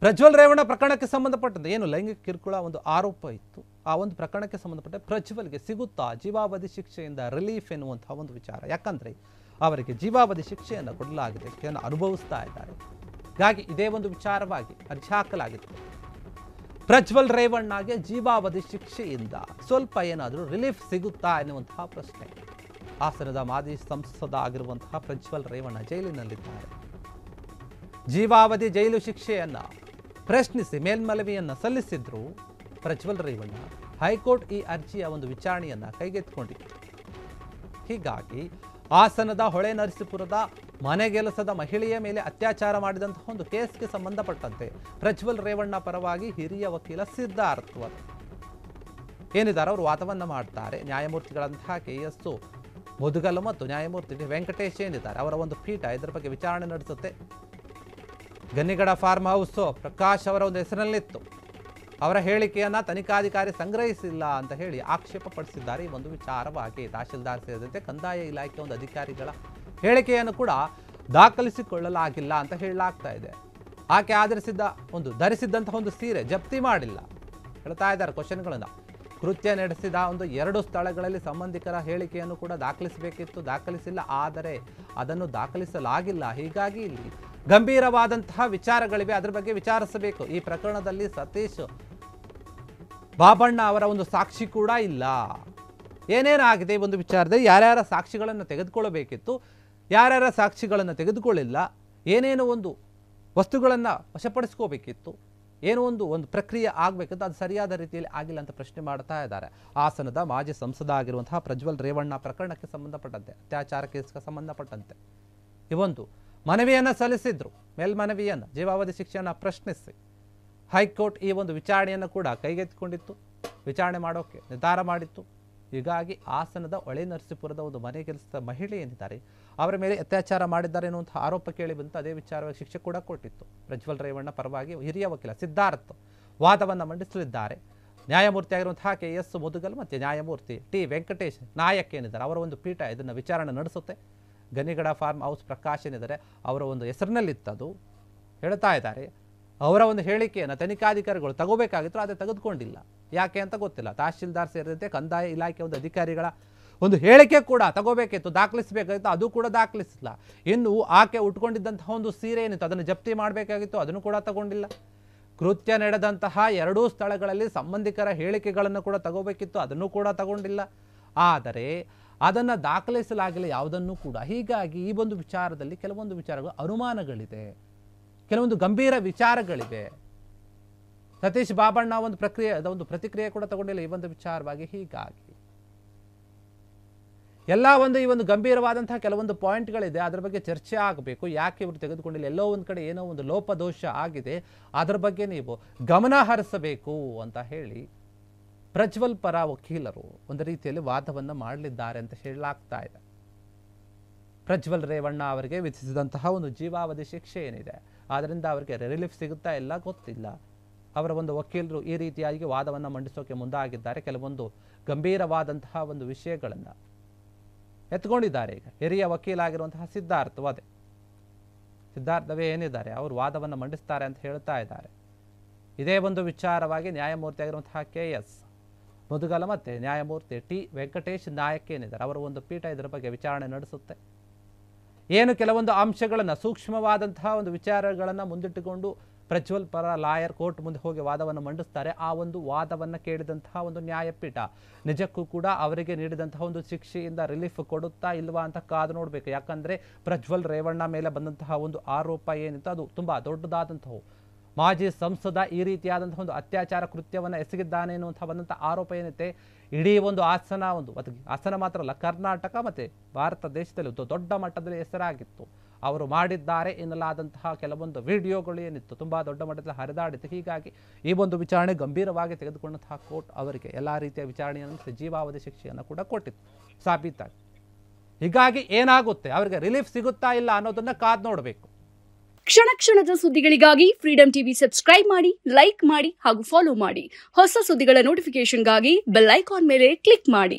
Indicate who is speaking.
Speaker 1: ಪ್ರಜ್ವಲ್ ರೇವಣ್ಣ ಪ್ರಕರಣಕ್ಕೆ ಸಂಬಂಧಪಟ್ಟಂತೆ ಏನು ಲೈಂಗಿಕ ಕಿರುಕುಳ ಒಂದು ಆರೋಪ ಇತ್ತು, ಆ ಒಂದು ಪ್ರಕರಣಕ್ಕೆ ಸಂಬಂಧಪಟ್ಟ ಪ್ರಜ್ವಲ್ಗೆ ಸಿಗುತ್ತಾ ಜೀವಾವಧಿ ಶಿಕ್ಷೆಯಿಂದ ರಿಲೀಫ್ ಎನ್ನುವಂತಹ ಒಂದು ವಿಚಾರ. ಯಾಕಂದ್ರೆ ಅವರಿಗೆ ಜೀವಾವಧಿ ಶಿಕ್ಷೆಯನ್ನು ಕೊಡಲಾಗಿದೆ, ಶಿಕ್ಷೆಯನ್ನು ಅನುಭವಿಸ್ತಾ ಇದ್ದಾರೆ. ಹೀಗಾಗಿ ಇದೇ ಒಂದು ವಿಚಾರವಾಗಿ ಅರ್ಜಿ ಹಾಕಲಾಗಿತ್ತು. ಪ್ರಜ್ವಲ್ ರೇವಣ್ಣಗೆ ಜೀವಾವಧಿ ಶಿಕ್ಷೆಯಿಂದ ಸ್ವಲ್ಪ ಏನಾದರೂ ರಿಲೀಫ್ ಸಿಗುತ್ತಾ ಎನ್ನುವಂತಹ ಪ್ರಶ್ನೆ. ಹಾಸನದ ಮಾಜಿ ಸಂಸದ ಆಗಿರುವಂತಹ ಪ್ರಜ್ವಲ್ ರೇವಣ್ಣ ಜೈಲಿನಲ್ಲಿದ್ದಾರೆ. ಜೀವಾವಧಿ ಜೈಲು ಶಿಕ್ಷೆಯನ್ನ ಪ್ರಶ್ನಿಸಿ ಮೇಲ್ಮನವಿಯನ್ನ ಸಲ್ಲಿಸಿದ್ರು ಪ್ರಜ್ವಲ್ ರೇವಣ್ಣ. ಹೈಕೋರ್ಟ್ ಈ ಅರ್ಜಿಯ ಒಂದು ವಿಚಾರಣೆಯನ್ನ ಕೈಗೆತ್ತಿಕೊಂಡಿತ್ತು. ಹೀಗಾಗಿ ಹಾಸನದ ಹೊಳೆ ನರಸೀಪುರದ ಮನೆಗೆಲಸದ ಮಹಿಳೆಯ ಮೇಲೆ ಅತ್ಯಾಚಾರ ಮಾಡಿದಂತಹ ಒಂದು ಕೇಸ್ಗೆ ಸಂಬಂಧಪಟ್ಟಂತೆ ಪ್ರಜ್ವಲ್ ರೇವಣ್ಣ ಪರವಾಗಿ ಹಿರಿಯ ವಕೀಲ ಸಿದ್ಧಾರ್ಥ ಏನಿದ್ದಾರೆ ಅವರು ವಾದವನ್ನ ಮಾಡ್ತಾರೆ. ನ್ಯಾಯಮೂರ್ತಿಗಳಂತಹ KS ಮುದುಗಲ್ ಮತ್ತು ನ್ಯಾಯಮೂರ್ತಿ ವೆಂಕಟೇಶ್ ಏನಿದ್ದಾರೆ ಅವರ ಒಂದು ಪೀಠ ಇದರ ಬಗ್ಗೆ ವಿಚಾರಣೆ ನಡೆಸುತ್ತೆ. ಗನ್ನಿಗಡ ಫಾರ್ಮ್ ಹೌಸ್ ಪ್ರಕಾಶ್ ಅವರ ಒಂದು ಹೆಸರಿನಲ್ಲಿತ್ತು. ಅವರ ಹೇಳಿಕೆಯನ್ನ ತನಿಖಾಧಿಕಾರಿ ಸಂಗ್ರಹಿಸಿಲ್ಲ ಅಂತ ಹೇಳಿ ಆಕ್ಷೇಪ ಪಡಿಸಿದ್ದಾರೆ. ಈ ಒಂದು ವಿಚಾರವಾಗಿ ತಹಶೀಲ್ದಾರ್ ಸೇರಿದಂತೆ ಕಂದಾಯ ಇಲಾಖೆ ಒಂದು ಅಧಿಕಾರಿಗಳ ಹೇಳಿಕೆಯನ್ನು ಕೂಡ ದಾಖಲಿಸಿಕೊಳ್ಳಲಾಗಿಲ್ಲ ಅಂತ ಹೇಳಲಾಗ್ತಾ ಇದೆ. ಆಕೆ ಧರಿಸಿದ್ದಂತಹ ಒಂದು ಸೀರೆ ಜಪ್ತಿ ಮಾಡಿಲ್ಲ ಹೇಳ್ತಾ ಇದ್ದಾರೆ ಕ್ವಶನ್ಗಳನ್ನ. ಕೃತ್ಯ ನಡೆಸಿದ ಒಂದು 2 ಸ್ಥಳಗಳಲ್ಲಿ ಸಂಬಂಧಿಕರ ಹೇಳಿಕೆಯನ್ನು ಕೂಡ ದಾಖಲಿಸಬೇಕಿತ್ತು, ದಾಖಲಿಸಿಲ್ಲ. ಆದರೆ ಅದನ್ನು ದಾಖಲಿಸಲಾಗಿಲ್ಲ. ಹೀಗಾಗಿ ಇಲ್ಲಿ ಗಂಭೀರವಾದಂತಹ ವಿಚಾರಗಳಿವೆ, ಅದರ ಬಗ್ಗೆ ವಿಚಾರಿಸಬೇಕು. ಈ ಪ್ರಕರಣದಲ್ಲಿ ಸತೀಶ್ ಬಾಬಣ್ಣ ಅವರ ಒಂದು ಸಾಕ್ಷಿ ಕೂಡ ಇಲ್ಲ. ಏನೇನಾಗಿದೆ ಈ ಒಂದು ವಿಚಾರದಲ್ಲಿ, ಯಾರ್ಯಾರ ಸಾಕ್ಷಿಗಳನ್ನು ತೆಗೆದುಕೊಳ್ಳಬೇಕಿತ್ತು, ಯಾರ್ಯಾರ ಸಾಕ್ಷಿಗಳನ್ನು ತೆಗೆದುಕೊಳ್ಳಿಲ್ಲ, ಏನೇನು ಒಂದು ವಸ್ತುಗಳನ್ನು ವಶಪಡಿಸ್ಕೋಬೇಕಿತ್ತು, ಏನೋ ಒಂದು ಪ್ರಕ್ರಿಯೆ ಆಗಬೇಕಂತ ಅದು ಸರಿಯಾದ ರೀತಿಯಲ್ಲಿ ಆಗಿಲ್ಲ ಅಂತ ಪ್ರಶ್ನೆ ಮಾಡ್ತಾ ಇದ್ದಾರೆ. ಹಾಸನದ ಮಾಜಿ ಸಂಸದ ಆಗಿರುವಂತಹ ಪ್ರಜ್ವಲ್ ರೇವಣ್ಣ ಪ್ರಕರಣಕ್ಕೆ ಸಂಬಂಧಪಟ್ಟಂತೆ, ಅತ್ಯಾಚಾರ ಕೇಸ್ಗೆ ಸಂಬಂಧಪಟ್ಟಂತೆ ಈ ಒಂದು ಮನವಿಯನ್ನು ಸಲ್ಲಿಸಿದ್ರು. ಮೇಲ್ಮನವಿಯನ್ನು ಜೀವಾವಧಿ ಶಿಕ್ಷೆಯನ್ನು ಪ್ರಶ್ನಿಸಿ ಹೈಕೋರ್ಟ್ ಈ ಒಂದು ವಿಚಾರಣೆಯನ್ನು ಕೂಡ ಕೈಗೆತ್ತಿಕೊಂಡಿತ್ತು, ವಿಚಾರಣೆ ಮಾಡೋಕೆ ನಿರ್ಧಾರ ಮಾಡಿತ್ತು. ಹೀಗಾಗಿ ಹಾಸನದ ಹೊಳೆ ನರಸೀಪುರದ ಒಂದು ಮನೆಗೆಲಸದ ಮಹಿಳೆ ಏನಿದ್ದಾರೆ ಅವರ ಮೇಲೆ ಅತ್ಯಾಚಾರ ಮಾಡಿದ್ದಾರೆ ಎನ್ನುವಂಥ ಆರೋಪ ಕೇಳಿ ಬಂತು. ಅದೇ ವಿಚಾರವಾಗಿ ಶಿಕ್ಷೆ ಕೂಡ ಕೊಟ್ಟಿತ್ತು. ಪ್ರಜ್ವಲ್ ರೇವಣ್ಣ ಪರವಾಗಿ ಹಿರಿಯ ವಕೀಲ ಸಿದ್ಧಾರ್ಥ ವಾದವನ್ನು ಮಂಡಿಸಲಿದ್ದಾರೆ. ನ್ಯಾಯಮೂರ್ತಿ ಆಗಿರುವಂತಹ KS ಮುದುಗಲ್ ಮತ್ತು ನ್ಯಾಯಮೂರ್ತಿ T ವೆಂಕಟೇಶ್ ನಾಯಕ್ ಏನಿದ್ದಾರೆ ಅವರ ಒಂದು ಪೀಠ ಇದನ್ನು ವಿಚಾರಣೆ ನಡೆಸುತ್ತೆ. ಗನ್ನಿಗಡ ಫಾರ್ಮ್ ಹೌಸ್ ಪ್ರಕಾಶ್ ಏನಿದ್ದಾರೆ ಅವರ ಒಂದು ಹೆಸರಿನಲ್ಲಿತ್ತದು ಹೇಳ್ತಾ ಇದ್ದಾರೆ. ಅವರ ಒಂದು ಹೇಳಿಕೆಯನ್ನು ತನಿಖಾಧಿಕಾರಿಗಳು ತಗೋಬೇಕಾಗಿತ್ತು, ಆದರೆ ತೆಗೆದುಕೊಂಡಿಲ್ಲ. ಯಾಕೆ ಅಂತ ಗೊತ್ತಿಲ್ಲ. ತಹಶೀಲ್ದಾರ್ ಸೇರಿದಂತೆ ಕಂದಾಯ ಇಲಾಖೆ ಒಂದು ಅಧಿಕಾರಿಗಳ ಒಂದು ಹೇಳಿಕೆ ಕೂಡ ತಗೋಬೇಕಿತ್ತು, ದಾಖಲಿಸಬೇಕಾಗಿತ್ತು, ಅದು ಕೂಡ ದಾಖಲಿಸಿಲ್ಲ. ಇನ್ನು ಆಕೆ ಉಟ್ಕೊಂಡಿದ್ದಂತಹ ಒಂದು ಸೀರೆ ಏನಿತ್ತು ಅದನ್ನು ಜಪ್ತಿ ಮಾಡಬೇಕಾಗಿತ್ತು, ಅದನ್ನು ಕೂಡ ತಗೊಂಡಿಲ್ಲ. ಕೃತ್ಯ ನಡೆದಂತಹ 2 ಸ್ಥಳಗಳಲ್ಲಿ ಸಂಬಂಧಿಕರ ಹೇಳಿಕೆಗಳನ್ನು ಕೂಡ ತಗೋಬೇಕಿತ್ತು, ಅದನ್ನು ಕೂಡ ತಗೊಂಡಿಲ್ಲ. ಆದರೆ ಅದನ್ನು ದಾಖಲಿಸಲಾಗಿಲ್ಲ ಯಾವುದನ್ನು ಕೂಡ. ಹೀಗಾಗಿ ಈ ಒಂದು ವಿಚಾರದಲ್ಲಿ ಕೆಲವೊಂದು ವಿಚಾರಗಳು ಅನುಮಾನಗಳಿದೆ, ಕೆಲವೊಂದು ಗಂಭೀರ ವಿಚಾರಗಳಿವೆ. ಸತೀಶ್ ಬಾಬಣ್ಣ ಒಂದು ಪ್ರತಿಕ್ರಿಯೆ ಕೂಡ ತಗೊಂಡಿಲ್ಲ ಈ ಒಂದು ವಿಚಾರವಾಗಿ. ಹೀಗಾಗಿ ಎಲ್ಲ ಈ ಒಂದು ಗಂಭೀರವಾದಂತಹ ಕೆಲವೊಂದು ಪಾಯಿಂಟ್ಗಳಿದೆ, ಅದರ ಬಗ್ಗೆ ಚರ್ಚೆ ಆಗಬೇಕು. ಯಾಕೆ ಇವರು ತೆಗೆದುಕೊಂಡಿಲ್ಲ, ಎಲ್ಲೋ ಒಂದು ಕಡೆ ಏನೋ ಒಂದು ಲೋಪದೋಷ ಆಗಿದೆ, ಅದರ ಬಗ್ಗೆ ನೀವು ಗಮನ ಹರಿಸಬೇಕು ಅಂತ ಹೇಳಿ ಪ್ರಜ್ವಲ್ ಪರ ವಕೀಲರು ಒಂದು ರೀತಿಯಲ್ಲಿ ವಾದವನ್ನು ಮಾಡಲಿದ್ದಾರೆ ಅಂತ ಹೇಳಲಾಗ್ತಾ ಇದೆ. ಪ್ರಜ್ವಲ್ ರೇವಣ್ಣ ಅವರಿಗೆ ವಿಧಿಸಿದಂತಹ ಒಂದು ಜೀವಾವಧಿ ಶಿಕ್ಷೆ ಏನಿದೆ ಆದ್ದರಿಂದ ಅವರಿಗೆ ರಿಲೀಫ್ ಸಿಗುತ್ತಾ ಇಲ್ಲ ಗೊತ್ತಿಲ್ಲ. ಅವರ ಒಂದು ವಕೀಲರು ಈ ರೀತಿಯಾಗಿ ವಾದವನ್ನು ಮಂಡಿಸೋಕೆ ಮುಂದಾಗಿದ್ದಾರೆ. ಕೆಲವೊಂದು ಗಂಭೀರವಾದಂತಹ ಒಂದು ವಿಷಯಗಳನ್ನು ಎತ್ಕೊಂಡಿದ್ದಾರೆ. ಈಗ ಹಿರಿಯ ವಕೀಲ ಆಗಿರುವಂತಹ ಸಿದ್ಧಾರ್ಥವೇ ಏನಿದ್ದಾರೆ ಅವರು ವಾದವನ್ನು ಮಂಡಿಸ್ತಾರೆ ಅಂತ ಹೇಳ್ತಾ ಇದ್ದಾರೆ. ಇದೇ ಒಂದು ವಿಚಾರವಾಗಿ ನ್ಯಾಯಮೂರ್ತಿ ಆಗಿರುವಂತಹ KS ಮುದುಗಲ ಮತ್ತು ನ್ಯಾಯಮೂರ್ತಿ T ವೆಂಕಟೇಶ್ ನಾಯಕ್ ಏನಿದ್ದಾರೆ ಅವರ ಒಂದು ಪೀಠ ಇದರ ಬಗ್ಗೆ ವಿಚಾರಣೆ ನಡೆಸುತ್ತೆ. ಏನು ಕೆಲವೊಂದು ಅಂಶಗಳನ್ನು ಸೂಕ್ಷ್ಮವಾದಂತಹ ಒಂದು ವಿಚಾರಗಳನ್ನು ಮುಂದಿಟ್ಟುಕೊಂಡು ಪ್ರಜ್ವಲ್ ಪರ ಲಾಯರ್ ಕೋರ್ಟ್ ಮುಂದೆ ಹೋಗಿ ವಾದವನ್ನು ಮಂಡಿಸ್ತಾರೆ. ಆ ಒಂದು ವಾದವನ್ನು ಕೇಳಿದಂತಹ ಒಂದು ನ್ಯಾಯಪೀಠ ನಿಜಕ್ಕೂ ಕೂಡ ಅವರಿಗೆ ನೀಡಿದಂತಹ ಒಂದು ಶಿಕ್ಷೆಯಿಂದ ರಿಲೀಫ್ ಕೊಡುತ್ತಾ ಇಲ್ವಾ ಅಂತ ಕಾದು ನೋಡಬೇಕು. ಯಾಕಂದರೆ ಪ್ರಜ್ವಲ್ ರೇವಣ್ಣ ಮೇಲೆ ಬಂದಂತಹ ಒಂದು ಆರೋಪ ಏನಿತ್ತು ಅದು ತುಂಬ ದೊಡ್ಡದಾದಂತಹ, ಮಾಜಿ ಸಂಸದ ಈ ರೀತಿಯಾದಂತಹ ಒಂದು ಅತ್ಯಾಚಾರ ಕೃತ್ಯವನ್ನು ಎಸಗಿದ್ದಾನೆ ಎನ್ನುವಂಥ ಬಂದಂಥ ಆರೋಪ ಏನಿದೆ ಇಡೀ ಒಂದು ಹಾಸನ ಮಾತ್ರ ಅಲ್ಲ ಕರ್ನಾಟಕ ಮತ್ತು ಭಾರತ ದೇಶದಲ್ಲಿ ದೊಡ್ಡ ಮಟ್ಟದಲ್ಲಿ ಹೆಸರಾಗಿತ್ತು. ಅವರು ಮಾಡಿದ್ದಾರೆ ಎನ್ನಲಾದಂತಹ ಕೆಲವೊಂದು ವಿಡಿಯೋಗಳು ಏನಿತ್ತು ತುಂಬ ದೊಡ್ಡ ಮಟ್ಟದಲ್ಲಿ ಹರಿದಾಡಿತ್ತು. ಹೀಗಾಗಿ ಈ ಒಂದು ವಿಚಾರಣೆ ಗಂಭೀರವಾಗಿ ತೆಗೆದುಕೊಂಡಂತಹ ಕೋರ್ಟ್ ಅವರಿಗೆ ಎಲ್ಲ ರೀತಿಯ ವಿಚಾರಣೆಯನ್ನು ಜೀವಾವಧಿ ಶಿಕ್ಷೆಯನ್ನು ಕೂಡ ಕೊಟ್ಟಿತ್ತು ಸಾಬೀತಾಗಿ. ಹೀಗಾಗಿ ಏನಾಗುತ್ತೆ, ಅವರಿಗೆ ರಿಲೀಫ್ ಸಿಗುತ್ತಾ ಇಲ್ಲ ಅನ್ನೋದನ್ನ ಕಾದು ನೋಡಬೇಕು.
Speaker 2: ಕ್ಷಣ ಕ್ಷಣದ ಸುದ್ದಿಗಳಿಗಾಗಿ ಫ್ರೀಡಂ ಟಿವಿ ಸಬ್ಸ್ಕ್ರೈಬ್ ಮಾಡಿ, ಲೈಕ್ ಮಾಡಿ ಹಾಗೂ ಫಾಲೋ ಮಾಡಿ. ಹೊಸ ಸುದ್ದಿಗಳ ನೋಟಿಫಿಕೇಶನ್ಗಾಗಿ ಬೆಲ್ ಐಕಾನ್ ಮೇಲೆ ಕ್ಲಿಕ್ ಮಾಡಿ.